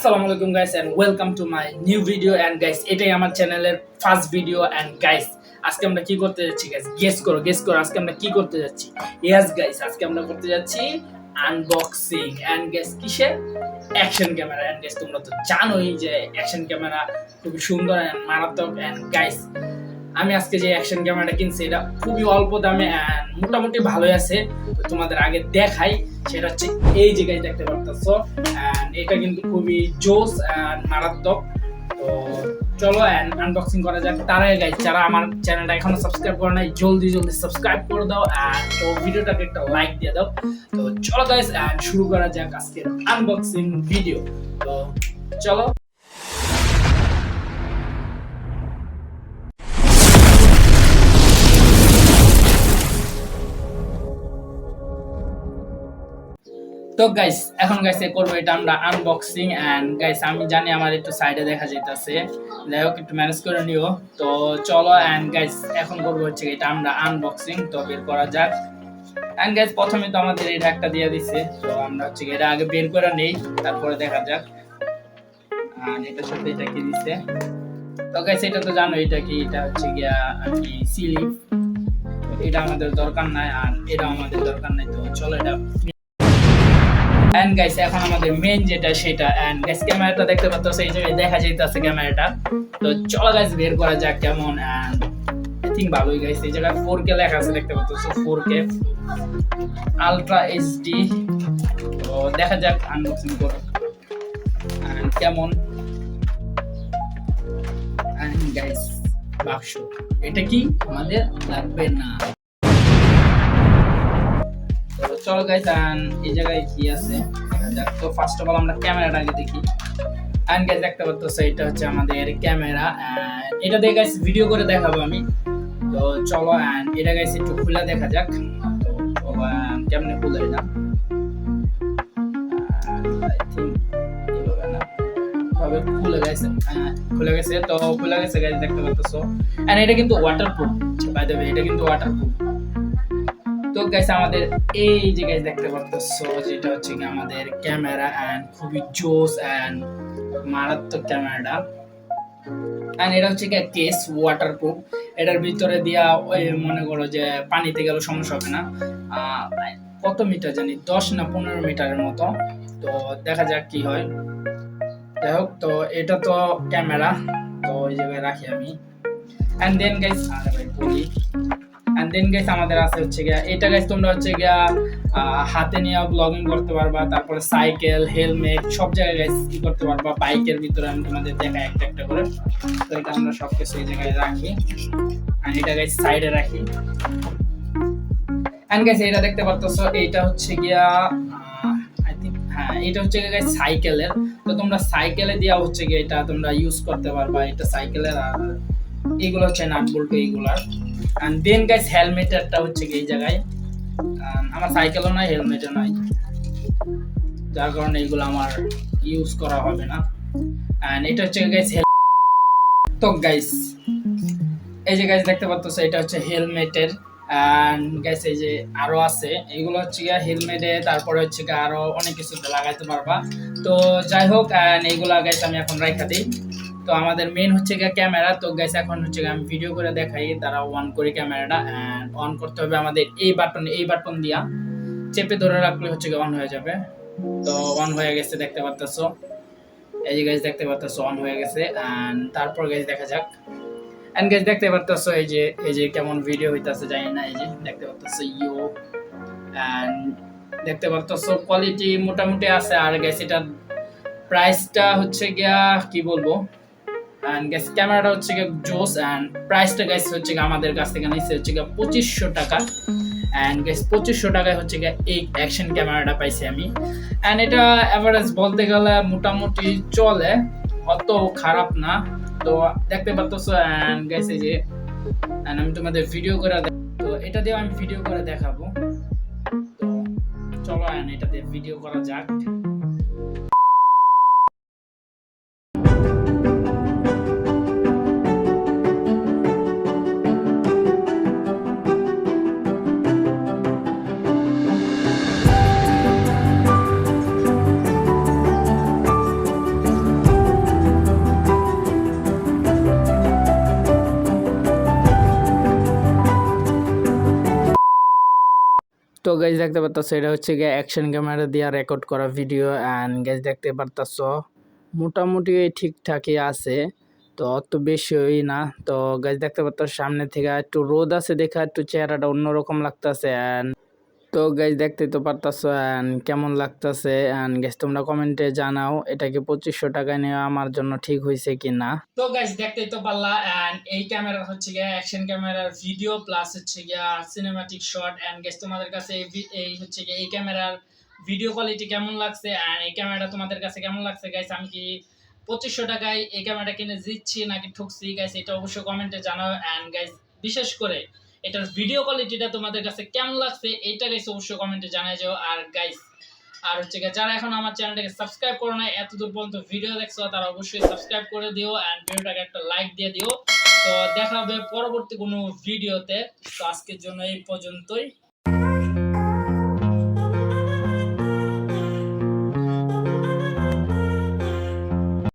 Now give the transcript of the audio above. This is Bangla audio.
আসসালামু আলাইকুম guys and welcome to my new video and guys এটাই আমার চ্যানেলের ফার্স্ট ভিডিও এন্ড গাইস আজকে আমরা কি করতে যাচ্ছি গাইস গেস করো আজকে আমরা কি করতে যাচ্ছি ইয়েস গাইস আজকে আমরা করতে যাচ্ছি আনবক্সিং এন্ড গাইস কিসের অ্যাকশন ক্যামেরা এন্ড গাইস তোমরা তো জানোই যে অ্যাকশন ক্যামেরা খুব সুন্দর এন্ড মারাত্মক এন্ড গাইস আমি আজকে যে অ্যাকশন ক্যামেরাটা কিনছি এটা খুবই অল্প দামে এন্ড মোটামুটি ভালোই আছে তো তোমাদের আগে দেখাই সেটা হচ্ছে এই যে গাইস দেখতে পারতেছো এন্ড এটা কিন্তু খুবই জোস এন্ড মারাত্মক তো চলো এন্ড আনবক্সিং করা যাক তার আগে গাইস যারা আমার চ্যানেলটা এখনো সাবস্ক্রাইব করে নাই জলদি সাবস্ক্রাইব করে দাও এন্ড তো ভিডিওটাকে একটা লাইক দিয়ে দাও তো চলো গাইস এন্ড শুরু করা যাক আজকের আনবক্সিং ভিডিও তো চলো তো গাইস এখন গাইস করবো এটা আমরা আনবক্সিং এন্ড গাইস আমি জানি আমার একটু সাইডে দেখা যাইতেছে যাই হোক একটু ম্যানেজ করে নিও তো চলো এন্ড গাইস এখন করবো হচ্ছে এটা আমরা আনবক্সিং তো বের করা যাক এন্ড গাইস প্রথমে তো আমাদের এটা একটা দিয়ে দিছে তো আমরা হচ্ছে এটা আগে বের করে নেই তারপরে দেখা যাক আর এটার সাথে এটা কি দিছে তো গাইস এটা তো জানো এটা কি এটা হচ্ছে গিয়া আর কি স্লিপ এটা আমাদের দরকার নাই আর এটা আমাদের দরকার নাই তো চলো এটা এন্ড গাইস এখন আমাদের মেইন যেটা সেটা এন্ড গাইস ক্যামেরাটা দেখতে পাচ্ছ এই জায়গায় দেখা যাইতাছে ক্যামেরাটা তো চলো গাইস বের করা যাক কেমন এন্ড আই থিং ভালোই গাইস এই জায়গায় 4K লেখা আছে দেখতে পাচ্ছ 4K আলট্রা এইচডি তো দেখা যাক আনবক্সিং করো এন্ড কেমন এন্ড গাইস বাক্স এটা কি আমাদের লাগবে না চলো গাইস এই জায়গায় কি আছে তো ফার্স্ট অফ অল আমরা ক্যামেরাটা আগে দেখি এন্ড গাইস দেখতে পাচ্ছ এটা হচ্ছে আমাদের ক্যামেরা এটা দিয়ে গাইস ভিডিও করে দেখাবো আমি তো চলো এন্ড এটা গাইস একটু খুলে দেখা যাক তো কেমনে খুলে এটা আই থিং এইভাবে না ভাবে খুলে গেছে তো খুলে গেছে গাইস দেখতে পাচ্ছ এন্ড এটা কিন্তু ওয়াটারপ্রুফ বাই দ্য ওয়ে এটা কিন্তু ওয়াটারপ্রুফ তো গাইস আমাদের এই যে গাইস দেখতে পাচ্ছো যেটা হচ্ছে কি আমাদের ক্যামেরা এন্ড খুবই জোস এন্ড মারাত্মক ক্যামেরাটা এন্ড এটা হচ্ছে কি কেস ওয়াটারপ্রুফ এটার ভিতরে দিয়া ওই মনে করো যে পানিতে গেলে সমস্যা হবে না কত মিটার জানি 10 না 15 মিটারের মতো তো দেখা যাক কি হয় যাই হোক তো এটা তো ক্যামেরা তো এই জায়গায় রাখি আমি এন্ড দেন গাইস বলি এন্ড দেন গাইস আমাদের আছে হচ্ছে গিয়া এটা গাইস তোমরা হচ্ছে গিয়া হাতে নিয়ে ব্লগিং করতে পারবা তারপরে সাইকেল হেলমেট সব জায়গায় গাইস কি করতে পারবা বাইকের ভিতরে আমি তোমাদের দেখাই একটা করে তো এটা আমরা সব কিছু এই জায়গায় রাখি এন্ড এটা গাইস সাইডে রাখি এন্ড গাইস এটা দেখতে পারতেছো এইটা হচ্ছে গিয়া আই থিং হ্যাঁ এটা হচ্ছে গাইস সাইকেলের তো তোমরা সাইকেলে দিয়া হচ্ছে গিয়া এটা তোমরা ইউজ করতে পারবা এটা সাইকেলের আর এগুলো হচ্ছে নাট বল্টু এগুলার এন্ড দেন গাইস হেলমেটটা হচ্ছে এই জায়গায় আমার সাইকেলও নাই হেলমেটও নাই যার কারণে এগুলো আমার ইউজ করা হবে না এন্ড এটা হচ্ছে গাইস তো গাইস এই যে গাইস দেখতে পাচ্ছ এটা হচ্ছে হেলমেটের এন্ড গাইস এই যে আরো আছে এগুলো হচ্ছে হেলমেটে তারপরে হচ্ছে আরো অনেক কিছু লাগাইতে পারবা তো যাই হোক এন্ড এইগুলা গাইস আমি এখন রাখা দিই তো আমাদের মেইন হচ্ছে ক্যামেরা তো গাইস এখন হচ্ছে আমি ভিডিও করে দেখাই তারা অন করি ক্যামেরাটা এন্ড অন করতে হবে আমাদের এই বাটন দিয়া চেপে ধরে রাখলে হচ্ছে অন হয়ে যাবে তো অন হয়ে গেছে দেখতে পারতেছো এই যে গাইস দেখতে পারতেছো অন হয়ে গেছে এন্ড তারপর গাইস দেখা যাক এন্ড গাইস দেখতে পারতেছো এই যে কেমন ভিডিও হইতাছে জানি না এই যে দেখতে পারতেছো এন্ড দেখতে পারতেছো কোয়ালিটি মোটামুটি আছে আর গাইস এটা প্রাইসটা হচ্ছে গিয়া কি বলবো এন্ড গাইস ক্যামেরাটা হচ্ছে জোস এন্ড প্রাইসটা গাইস হচ্ছে আমাদের কাছ থেকে নিচ্ছে হচ্ছে 2500 টাকা এন্ড গাইস 2500 টাকায় হচ্ছে এই অ্যাকশন ক্যামেরাটা পাইছি আমি এন্ড এটা এভারেজ বলতে গেলে মোটামুটি চলে অত খারাপ না তো দেখতে পাচ্ছো এন্ড গাইস এই যে আমি তোমাদের ভিডিও করে তো এটা দিয়ে আমি ভিডিও করে দেখাবো তো চলো এন্ড এটা দিয়ে ভিডিও করা যাক তো গাইজ দেখতে পারতাছো এটা হচ্ছে গিয়ে অ্যাকশন ক্যামেরা দিয়ে রেকর্ড করা ভিডিও অ্যান্ড গাইজ দেখতে পারতাছো মোটামুটি ঠিকঠাকই আছে, তো অত বেশিই না। তো গাইজ দেখতে পারতাছো সামনে থেকে একটু রোদ আছে দেখা একটু চেহারাটা অন্যরকম লাগতাছে। তো গাইজ দেখতে তো পারতাছো কেমন লাগতাছে গাইজ তোমরা কমেন্টে জানাও এটা কি 2500 টাকা নেওয়া আমার জন্য ঠিক হয়েছে কি না। তো গাইজ দেখতেই তো পারলা এই ক্যামেরা হচ্ছে গিয়া অ্যাকশন ক্যামেরার ভিডিও প্লাস হচ্ছে গিয়া সিনেমাটিক শট গাইজ তোমাদের কাছে এই হচ্ছে গিয়া এই ক্যামেরার ভিডিও কোয়ালিটি কেমন লাগছে এই ক্যামেরাটা তোমাদের কাছে কেমন লাগছে গাইজ, আমি কি 2500 টাকায় এই ক্যামেরাটা কিনে দিচ্ছি নাকি ঠকছি গাইজ, এটা অবশ্যই কমেন্টে জানাও। গাইজ বিশেষ করে এটার ভিডিও কোয়ালিটিটা তোমাদের কাছে কেমন লাগছে এটা গাইস অবশ্যই কমেন্টে জানাই যাও। আর হচ্ছে যারা এখন আমার চ্যানেলটাকে সাবস্ক্রাইব করো না এতদূর পর্যন্ত ভিডিও দেখছো তারা অবশ্যই সাবস্ক্রাইব করে দিও ভিডিওটাকে একটা লাইক দিয়ে দিও। তো দেখা হবে পরবর্তী কোনো ভিডিওতে। তো আজকের জন্য এই পর্যন্তই।